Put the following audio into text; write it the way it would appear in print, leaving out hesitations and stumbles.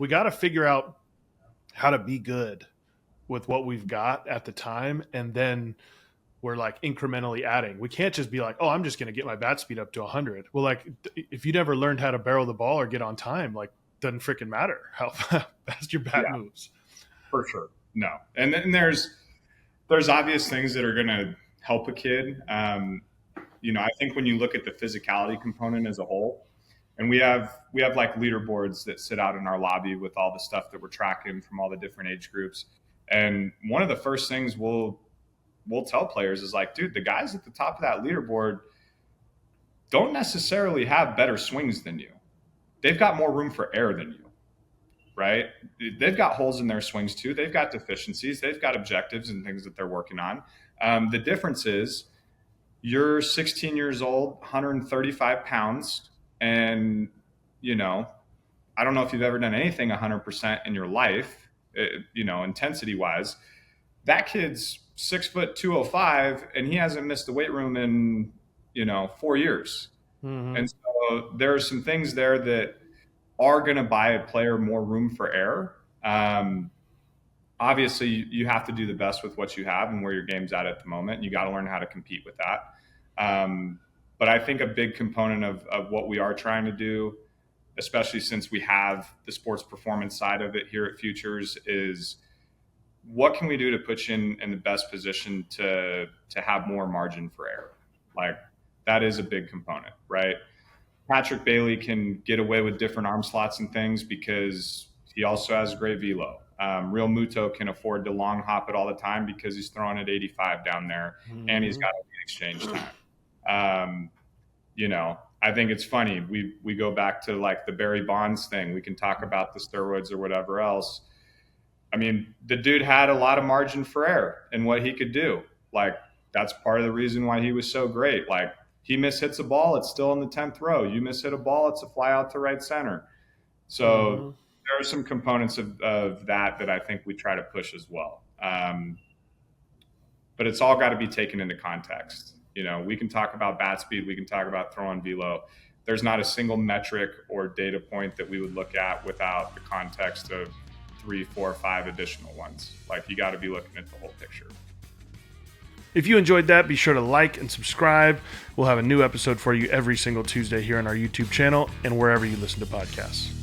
We got to figure out how to be good with what we've got at the time, and then we're like incrementally adding. We can't just be like, oh, I'm just going to get my bat speed up to 100. Well, like if you never learned how to barrel the ball or get on time, like doesn't freaking matter how fast your bat moves. For sure. No. And then there's obvious things that are going to help a kid. I think when you look at the physicality component as a whole, and we have like leaderboards that sit out in our lobby with all the stuff that we're tracking from all the different age groups. And one of the first things we'll tell players is like, dude, the guys at the top of that leaderboard don't necessarily have better swings than you. They've got more room for error than you, right? They've got holes in their swings too. They've got deficiencies. They've got objectives and things that they're working on. The difference is you're 16 years old, 135 pounds, and, I don't know if you've ever done anything 100% in your life, intensity-wise. That kid's 6 foot 205, and he hasn't missed the weight room in 4 years. Mm-hmm. And so there are some things there that are going to buy a player more room for error. Obviously you have to do the best with what you have and where your game's at the moment. You got to learn how to compete with that. But I think a big component of what we are trying to do, especially since we have the sports performance side of it here at Futures, is what can we do to put you in the best position to have more margin for error? Like that is a big component, right? Patrick Bailey can get away with different arm slots and things because he also has great velo. Real Muto can afford to long hop it all the time because he's throwing at 85 down there, and he's got a lead exchange time. I think it's funny. We go back to like the Barry Bonds thing. We can talk about the steroids or whatever else. I mean, the dude had a lot of margin for error in what he could do. Like that's part of the reason why he was so great. Like he mishits a ball, it's still in the 10th row. You mishit a ball, it's a fly out to right center. So there are some components of that I think we try to push as well. But it's all got to be taken into context. We can talk about bat speed, we can talk about throwing velo. There's not a single metric or data point that we would look at without the context of 3, 4, 5 additional ones. Like you got to be looking at the whole picture. If you enjoyed that, be sure to like and subscribe. We'll have a new episode for you every single Tuesday here on our YouTube channel and wherever you listen to podcasts.